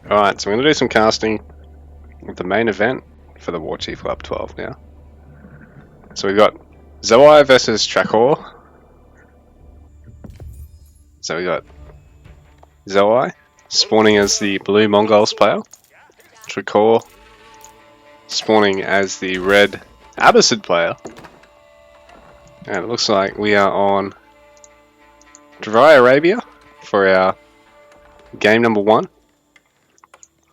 Alright, so we're going to do some casting with the main event for the Warchief Club 12 now. So we've got Xoai versus Trakor. So we got Xoai spawning as the blue Mongols player. Trakor spawning as the red Abbasid player. And it looks like we are on Dry Arabia for our game number 1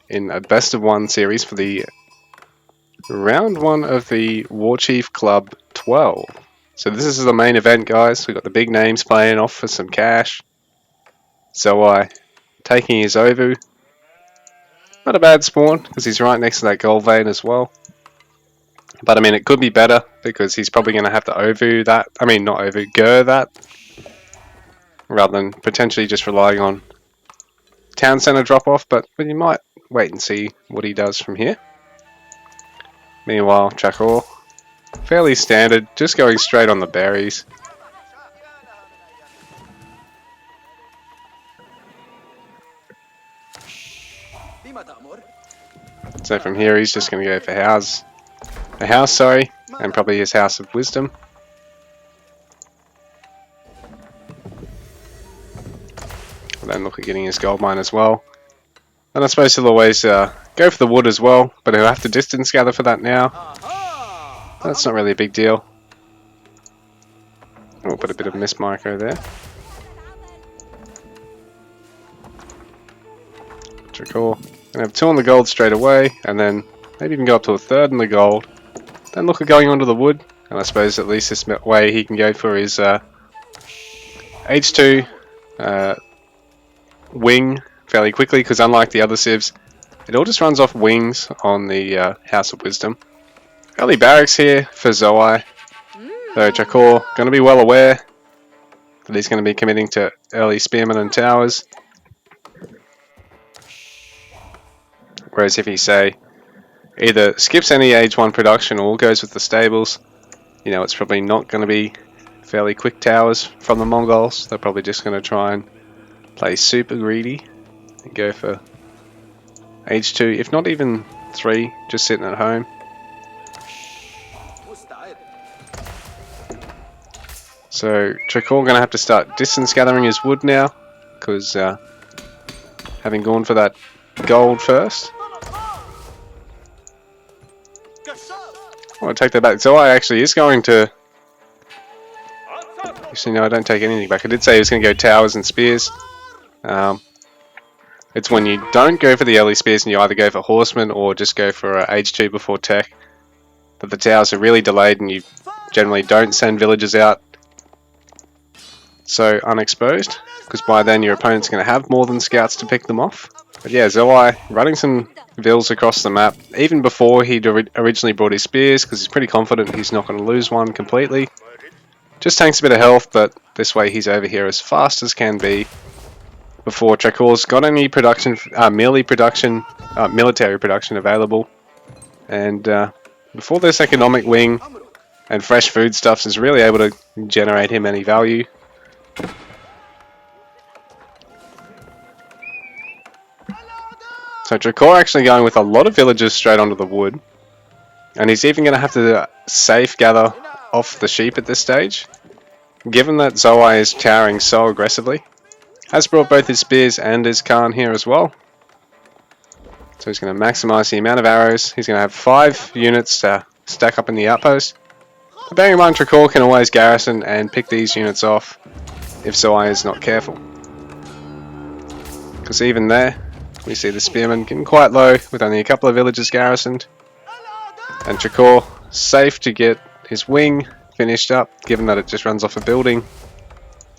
in a best of 1 series for the round 1 of the Warchief Club 12. So this is the main event, guys. We've got the big names playing off for some cash. Xoai taking his Ovu. Not a bad spawn, because he's right next to that gold vein as well. But I mean, it could be better, because he's probably going to have to Ovu that. I mean, not Ovu, Gur that. Rather than potentially just relying on town center drop off, but you might wait and see what he does from here. Meanwhile, Trakor, fairly standard, just going straight on the berries. So from here, he's just going to go for a house, sorry, and probably his House of Wisdom. And then look at getting his gold mine as well. And I suppose he'll always go for the wood as well, but he'll have to distance gather for that now. That's not really a big deal. We'll put a bit of miss micro there. Trakor. Gonna have 2 on the gold straight away, and then maybe even go up to a 3rd in the gold. Then look at going onto the wood, and I suppose at least this way he can go for his H2 wing fairly quickly, because unlike the other civs, it all just runs off wings on the House of Wisdom. Early barracks here for Xoai, though Trakor going to be well aware that he's going to be committing to early spearmen and towers. Whereas if he, say, either skips any age 1 production or goes with the stables, you know, it's probably not going to be fairly quick towers from the Mongols. They're probably just going to try and play super greedy and go for age 2, if not even 3, just sitting at home. So Trakor going to have to start distance gathering his wood now, because having gone for that gold first. I want to take that back. Xoai actually is going to... Actually, no, I don't take anything back. I did say he was going to go towers and spears. It's when you don't go for the early spears and you either go for horsemen or just go for H2 before tech, that the towers are really delayed and you generally don't send villagers out so unexposed, because by then your opponent's going to have more than scouts to pick them off. But yeah, Xoai running some vills across the map, even before he'd originally brought his spears, because he's pretty confident he's not going to lose one completely. Just tanks a bit of health, but this way he's over here as fast as can be before Trakor's got any production, military production available, and before this economic wing and fresh foodstuffs is really able to generate him any value. So Trakor actually going with a lot of villagers straight onto the wood, and he's even going to have to safe gather off the sheep at this stage, given that Xoai is towering so aggressively. Has brought both his spears and his Khan here as well. So he's going to maximize the amount of arrows. He's going to have 5 units to stack up in the outpost. But bearing in mind, Trakor can always garrison and pick these units off if Xoai is not careful. Because even there, we see the spearmen getting quite low with only a couple of villagers garrisoned. And Trakor safe to get his wing finished up, given that it just runs off a building.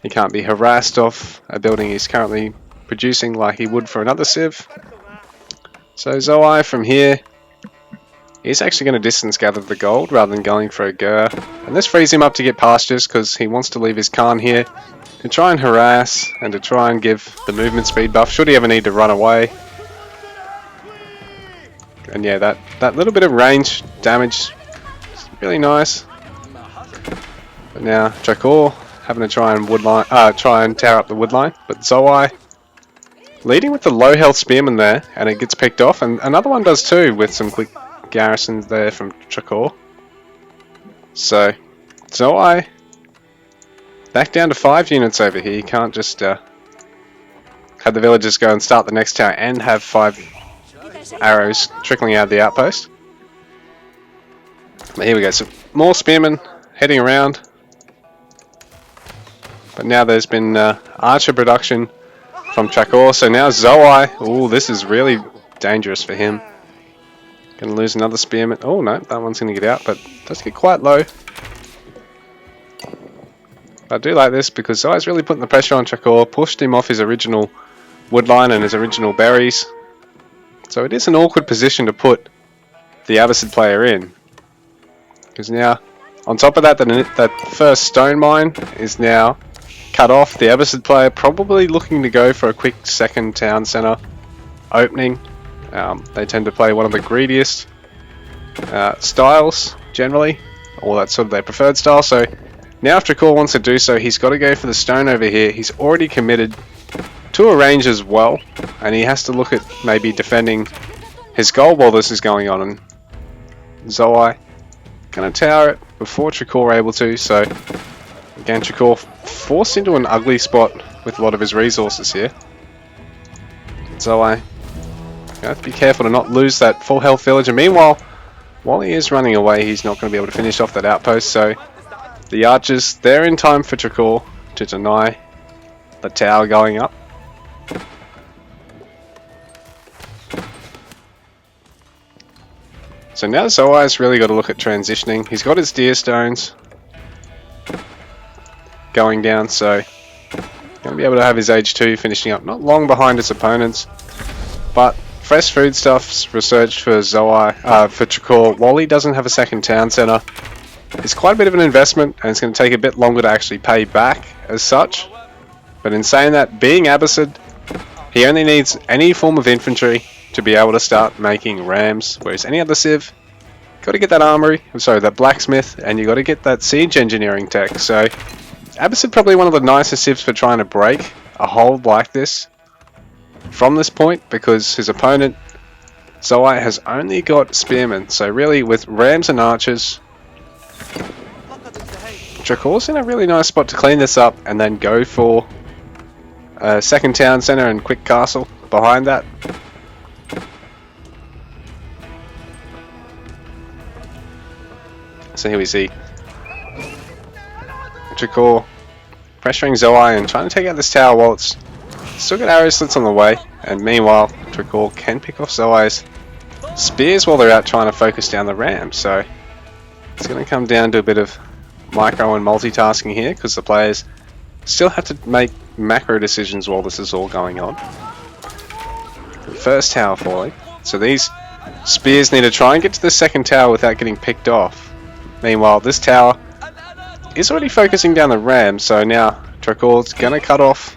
He can't be harassed off a building he's currently producing like he would for another civ. So Xoai from here, he's actually going to distance gather the gold rather than going for a Gur. And this frees him up to get pastures, because he wants to leave his Khan here to try and harass and to try and give the movement speed buff should he ever need to run away. And yeah, that little bit of range damage is really nice. But now Trakor having to try and try and tear up the wood line, but Xoai leading with the low health spearman there, and it gets picked off, and another one does too with some quick garrisons there from Trakor. So Xoai back down to 5 units over here. You can't just have the villagers go and start the next tower and have 5 arrows trickling out of the outpost. But here we go, so more spearmen heading around. But now there's been archer production from Trakor, so now Xoai, oh, this is really dangerous for him. Gonna lose another spearman. Oh no, that one's gonna get out, but it does get quite low. I do like this because Xoai's really putting the pressure on Trakor, pushed him off his original woodline and his original berries. So it is an awkward position to put the Abbasid player in. Because now, on top of that, that first stone mine is now cut off. The Abbasid player probably looking to go for a quick second town centre opening. They tend to play one of the greediest styles, generally. Or that's sort of their preferred style. So now if Trakor wants to do so, he's got to go for the stone over here. He's already committed to a range as well. And he has to look at maybe defending his gold while this is going on. And Xoai going to tower it before Trakor are able to. So again, Trakor forced into an ugly spot with a lot of his resources here. Xoai, you have to be careful to not lose that full health villager. Meanwhile, while he is running away, he's not going to be able to finish off that outpost. So the archers, they're in time for Trakor to deny the tower going up. So now Xoai's really got to look at transitioning. He's got his deer stones going down, so going to be able to have his age 2 finishing up not long behind his opponents. But fresh foodstuffs researched for Xoai, for Trakor, while he doesn't have a second town centre, it's quite a bit of an investment, and it's going to take a bit longer to actually pay back as such. But in saying that, being Abbasid, he only needs any form of infantry to be able to start making rams, whereas any other civ, got to get that armory, that blacksmith, and you got to get that siege engineering tech. So Abbasid probably one of the nicest civs for trying to break a hold like this from this point, because his opponent Xoai has only got spearmen. So really, with rams and archers, Trakor's in a really nice spot to clean this up and then go for a second town centre and quick castle behind that. So here we see Trakor pressuring Xoai and trying to take out this tower while it's still got arrow slits on the way. And meanwhile, Trakor can pick off Xoai's spears while they're out trying to focus down the ram. So it's going to come down to a bit of micro and multitasking here, because the players still have to make macro decisions while this is all going on. The first tower falling. So these spears need to try and get to the second tower without getting picked off. Meanwhile, this tower is already focusing down the ram, so now Trakor's going to cut off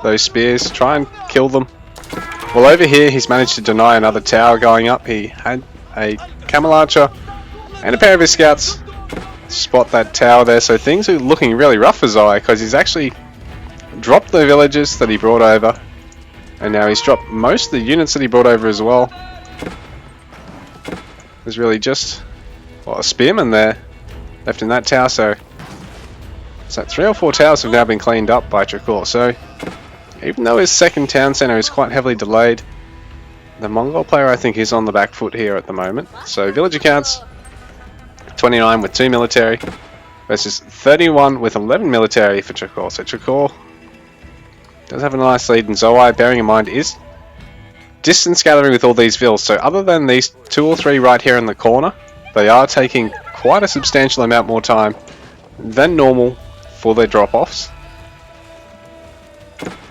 those spears, try and kill them. Well, over here he's managed to deny another tower going up. He had a camel archer and a pair of his scouts spot that tower there, so things are looking really rough for Xoai, because he's actually dropped the villagers that he brought over, and now he's dropped most of the units that he brought over as well. There's really just a spearman there left in that tower, so 3 or 4 towers have now been cleaned up by Trakor. So even though his second town centre is quite heavily delayed, the Mongol player I think is on the back foot here at the moment. So villager counts 29 with 2 military versus 31 with 11 military for Trakor. So Trakor does have a nice lead, and Xoai, bearing in mind, is distance gathering with all these vills. So other than these 2 or 3 right here in the corner, they are taking quite a substantial amount more time than normal for their drop-offs.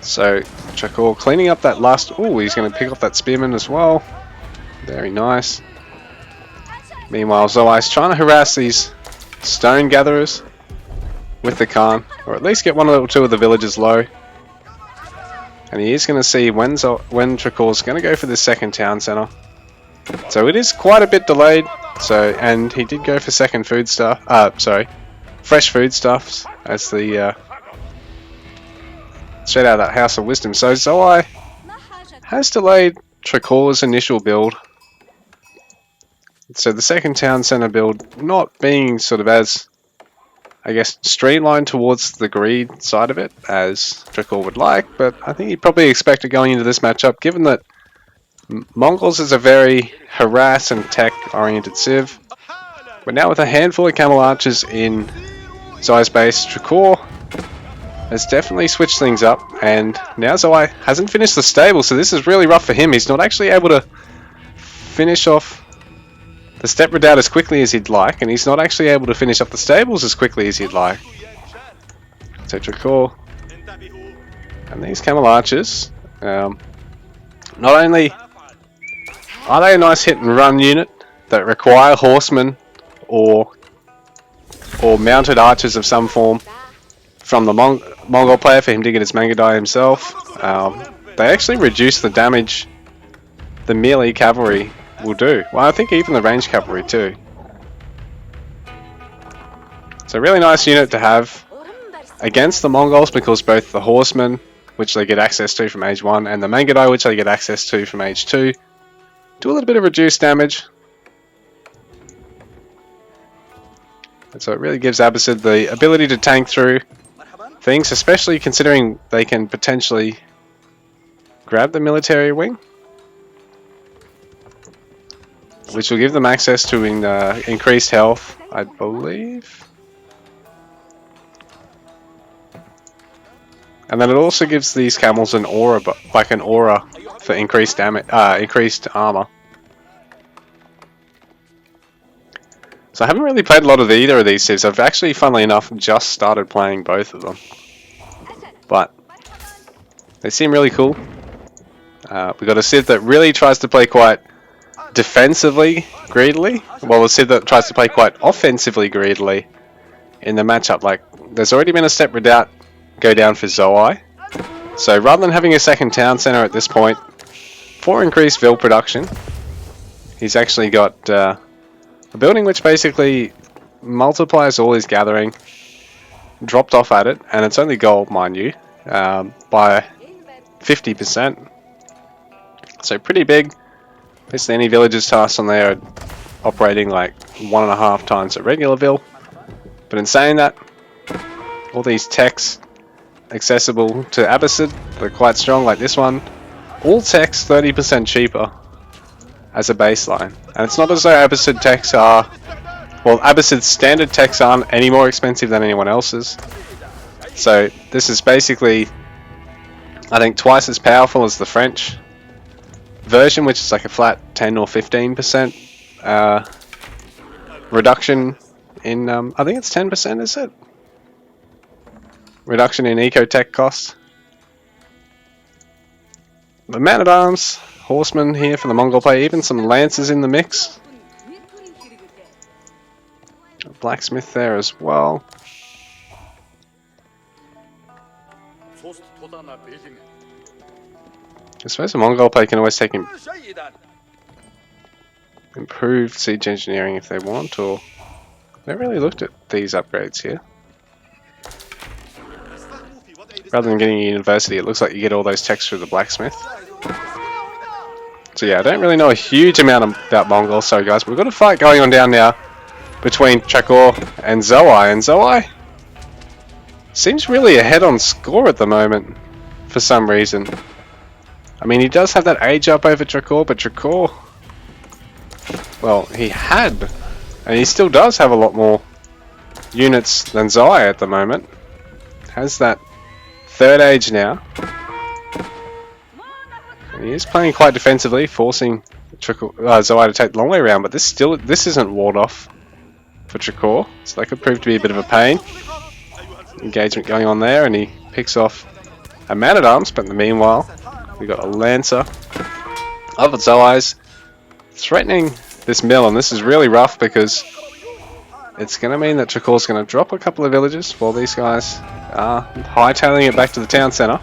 So Trakor cleaning up that last... Oh, he's going to pick off that spearman as well. Very nice. Meanwhile, Xoai's trying to harass these stone gatherers with the Khan, or at least get 1 or 2 of the villagers low. And he is going to see when Trakor's going to go for this second town centre. So it is quite a bit delayed. So, and he did go for second foodstuff. Fresh foodstuffs as the straight out of that House of Wisdom. So Xoai has delayed Trakor's initial build. So the second town center build not being sort of as, I guess, streamlined towards the greed side of it as Trakor would like, but I think you'd probably expect it going into this matchup, given that Mongols is a very harass and tech-oriented civ. But now with a handful of camel archers in Xoai's base, Trakor has definitely switched things up, and now Xoai hasn't finished the stable, so this is really rough for him. He's not actually able to finish off the step redoubt as quickly as he'd like, and he's not actually able to finish up the stables as quickly as he'd like. So Trakor and these camel archers, not only are they a nice hit and run unit that require horsemen or mounted archers of some form from the Mongol player for him to get his Mangadai himself, they actually reduce the damage the melee cavalry will do. Well, I think even the ranged cavalry too. It's a really nice unit to have against the Mongols, because both the horsemen, which they get access to from age 1, and the Mangadai, which they get access to from age 2, do a little bit of reduced damage. And so it really gives Abbasid the ability to tank through things, especially considering they can potentially grab the military wing, which will give them access to increased health, I believe. And then it also gives these camels an aura, like an aura for increased damage, increased armor. So I haven't really played a lot of either of these civs. I've actually, funnily enough, just started playing both of them. But they seem really cool. We've got a civ that really tries to play quite defensively greedily, while a civ that tries to play quite offensively greedily in the matchup. Like, there's already been a step redoubt go down for Xoai. So rather than having a second town center at this point for increased Vil production, he's actually got a building which basically multiplies all his gathering, dropped off at it, and it's only gold, mind you, by 50%. So pretty big. Basically any villages tasked on there are operating like 1.5 times a regular Vil. But in saying that, all these techs accessible to Abbasid, they're quite strong, like this one. All techs 30% cheaper as a baseline. And it's not as though Abbasid techs are... Well, Abbasid's standard techs aren't any more expensive than anyone else's. So this is basically, I think, twice as powerful as the French version, which is like a flat 10 or 15% reduction in... I think it's 10%, is it? Reduction in eco-tech costs. The man-at-arms, horsemen here for the Mongol player, even some lancers in the mix. A blacksmith there as well. I suppose the Mongol player can always take improved siege engineering if they want, or... I haven't really looked at these upgrades here. Rather than getting a university, it looks like you get all those techs through the blacksmith. So yeah, I don't really know a huge amount about Mongols, sorry guys, but we've got a fight going on down now between Trakor and Xoai, and Xoai seems really ahead on score at the moment for some reason. I mean, he does have that age up over Trakor, but Trakor, well, he had, and he still does have a lot more units than Xoai at the moment. Has that third age now. And he is playing quite defensively, forcing Xoai to take the long way around, but this isn't walled off for Trakor, so that could prove to be a bit of a pain. Engagement going on there, and he picks off a man-at-arms, but in the meanwhile, we got a lancer of Xoai's threatening this mill, and this is really rough because it's going to mean that Trakor's going to drop a couple of villages while these guys are hightailing it back to the town centre.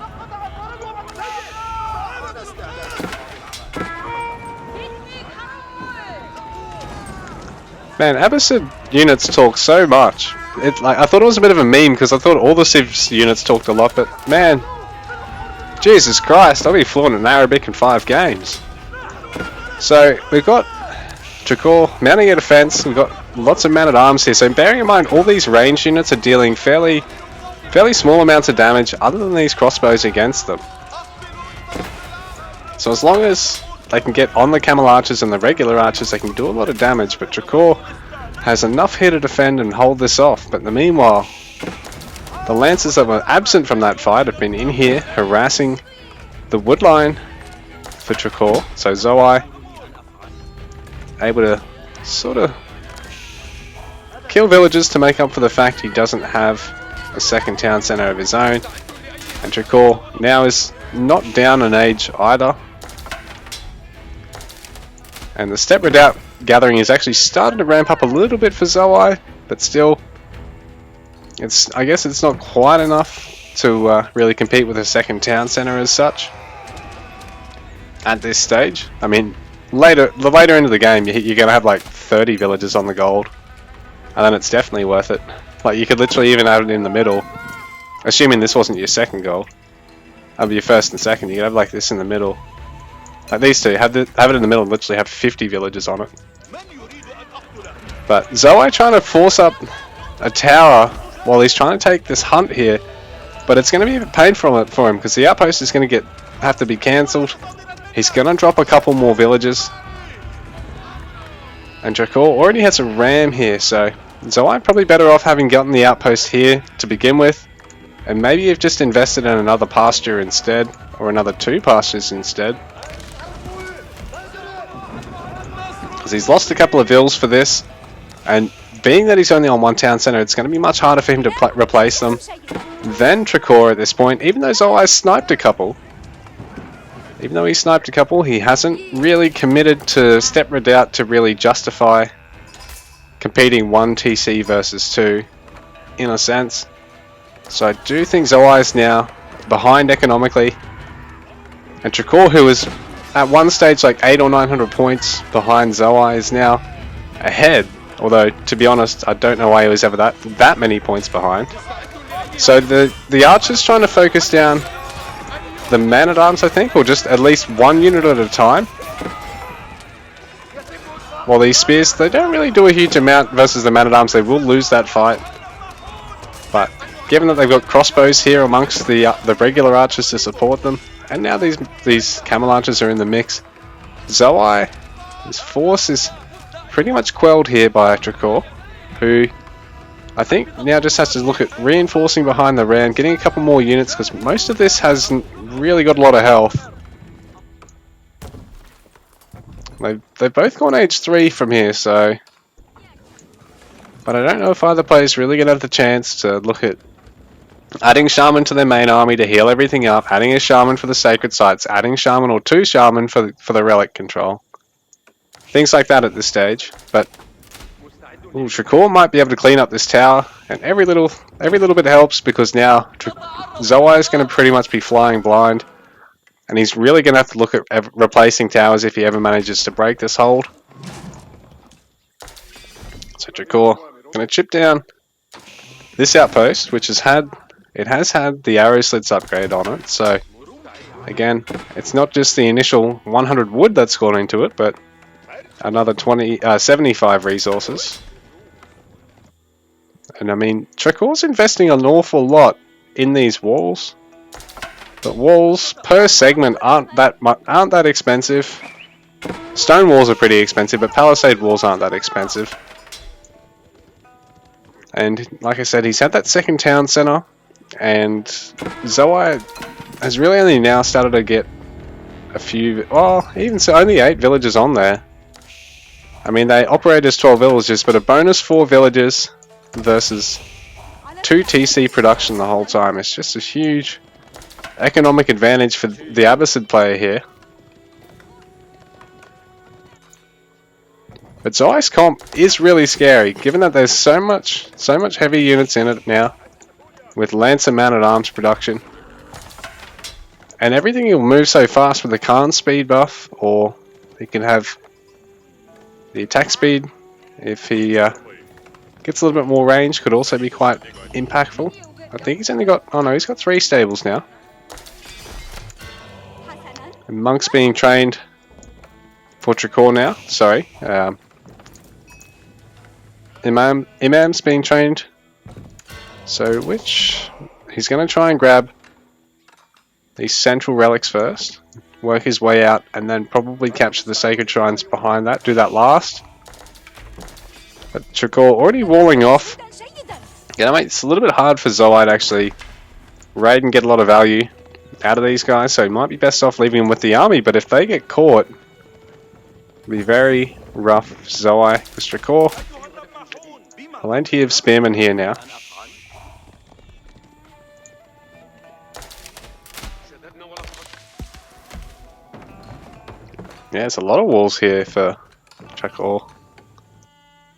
Man, Abbasid units talk so much. I thought it was a bit of a meme because I thought all the Civs units talked a lot, but man, Jesus Christ, I'll be flaunting an Arabic in 5 games. So, we've got Trakor mounting a defense, we've got lots of man-at-arms here, so bearing in mind all these range units are dealing fairly small amounts of damage other than these crossbows against them. So as long as they can get on the camel archers and the regular archers, they can do a lot of damage, but Trakor has enough here to defend and hold this off. But in the meanwhile, the lancers that were absent from that fight have been in here harassing the wood line for Trakor. So Xoai able to sort of kill villagers to make up for the fact he doesn't have a second town centre of his own. And Trakor now is not down in age either. And the Step Redoubt gathering is actually starting to ramp up a little bit for Xoai, but still, I guess it's not quite enough to really compete with a second town centre as such at this stage. I mean, later into the game, you're going to have like 30 villagers on the gold, and then it's definitely worth it. Like, you could literally even have it in the middle, assuming this wasn't your second gold. That'd be your first and second. You could have like this in the middle. Like these two, have it in the middle and literally have 50 villagers on it. But Xoai trying to force up a tower while he's trying to take this hunt here, but it's going to be a pain for him because the outpost is going to have to be cancelled. He's going to drop a couple more villagers, and Trakor already has a ram here, so Xoai probably better off having gotten the outpost here to begin with, and maybe you've just invested in another pasture instead, or another 2 pastures instead. Because he's lost a couple of vills for this, and being that he's only on 1 town centre, it's going to be much harder for him to replace them than Trakor at this point. Even though Xoai sniped a couple, he hasn't really committed to Step Redoubt to really justify competing 1 TC versus 2, in a sense. So I do think Xoai is now behind economically, and Trakor, who was at one stage like 800 or 900 points behind Xoai, is now ahead. Although, to be honest, I don't know why he was ever that many points behind. So the archer's trying to focus down the man-at-arms, I think, or just at least 1 unit at a time. While these spears, they don't really do a huge amount versus the man-at-arms. They will lose that fight. But given that they've got crossbows here amongst the regular archers to support them, and now these camel archers are in the mix, Xoai, his force is pretty much quelled here by Trakor, who I think now just has to look at reinforcing behind the ram, getting a couple more units, because most of this hasn't really got a lot of health. They've both gone age 3 from here, so... But I don't know if either player's really going to have the chance to look at adding Shaman to their main army to heal everything up, adding a Shaman for the sacred sites, adding Shaman or 2 Shaman for the relic control. Things like that at this stage, but Trakor might be able to clean up this tower, and every little bit helps, because now Xoai is going to pretty much be flying blind, and he's really going to have to look at replacing towers if he ever manages to break this hold. So Trakor going to chip down this outpost, which has had the arrow slits upgrade on it. So again, it's not just the initial 100 wood that's gone into it, but another 75 resources. And I mean, Trakor's investing an awful lot in these walls, but walls per segment aren't that expensive. Stone walls are pretty expensive, but palisade walls aren't that expensive. And like I said, he's had that second town centre, and Xoai has really only now started to get a few, well, even so, only 8 villages on there. I mean, they operate as 12 villages, but a bonus 4 villages versus 2 TC production the whole time. It's just a huge economic advantage for the Abbasid player here. But Xoai's comp is really scary, given that there's so much heavy units in it now, with Lancer Man-at-Arms production. And everything will move so fast with the Khan speed buff, or he can have the attack speed if he gets a little bit more range, could also be quite impactful. I think he's only got, oh no, he's got 3 stables now. And Monk's being trained for Trakor now. Sorry. Imam's being trained. So which... He's going to try and grab these central relics first. Work his way out and then probably capture the sacred shrines behind that. Do that last. But Trakor already walling off. Yeah, mate, it's a little bit hard for Xoai to actually raid and get a lot of value out of these guys. So he might be best off leaving them with the army. But if they get caught, it'll be very rough for Xoai. Because Trakor, plenty of spearmen here now. Yeah, it's a lot of walls here for Trakor.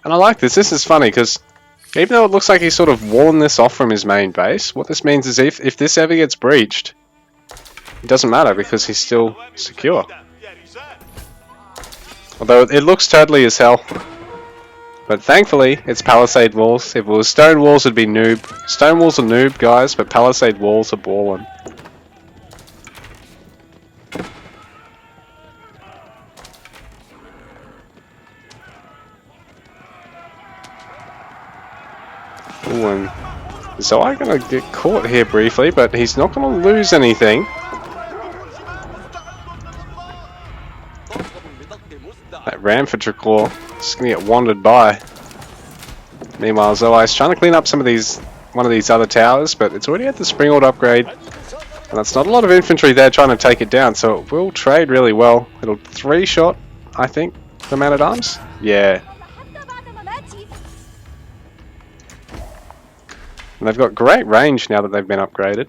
And I like this. This is funny because even though it looks like he's sort of walling this off from his main base, what this means is if this ever gets breached, it doesn't matter because he's still secure. Although it looks totally as hell. But thankfully, it's palisade walls. If it was stone walls, it'd be noob. Stone walls are noob, guys, but palisade walls are ballin'. Ooh, and Xoai gonna get caught here briefly, but he's not gonna lose anything. That ram for Trakor is gonna get wandered by. Meanwhile, Xoai's trying to clean up some of one of these other towers, but it's already had the Springald upgrade. And that's not a lot of infantry there trying to take it down, so it will trade really well. It'll 3-shot, I think, the man-at-arms. Yeah. And they've got great range now that they've been upgraded.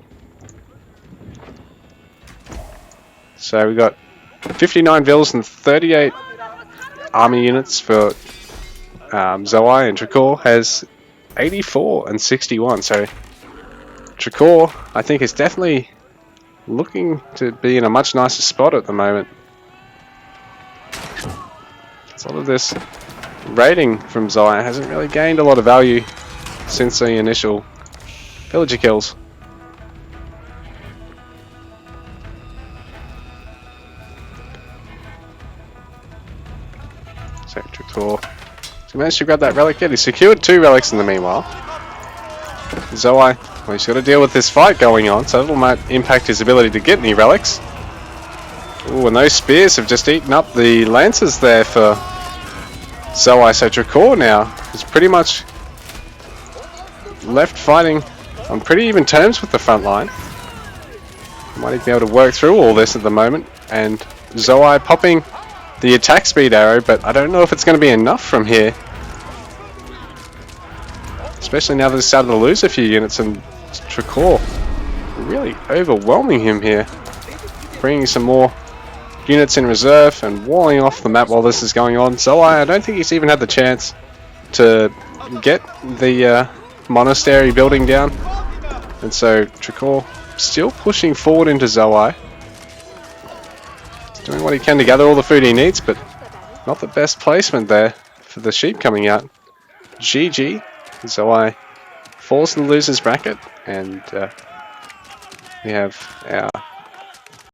So we've got 59 vills and 38 army units for Xoai, and Trakor has 84 and 61. So Trakor, I think, is definitely looking to be in a much nicer spot at the moment. So all of this raiding from Xoai hasn't really gained a lot of value since the initial villager kills. So Trakor, he managed to grab that relic yet? He secured 2 relics in the meanwhile. Xoai, well, he's got to deal with this fight going on, so that might impact his ability to get any relics. Ooh, and those spears have just eaten up the lancers there for Xoai. So Trakor now is pretty much left fighting on pretty even terms with the front line. Might even be able to work through all this at the moment. And Xoai popping the attack speed arrow, but I don't know if it's going to be enough from here. Especially now that he's started to lose a few units, and Trakor really overwhelming him here. Bringing some more units in reserve and walling off the map while this is going on. Xoai, I don't think he's even had the chance to get the monastery building down. And so Trakor still pushing forward into Xoai. He's doing what he can to gather all the food he needs, but not the best placement there for the sheep coming out. GG. Xoai falls in the losers bracket, and we have our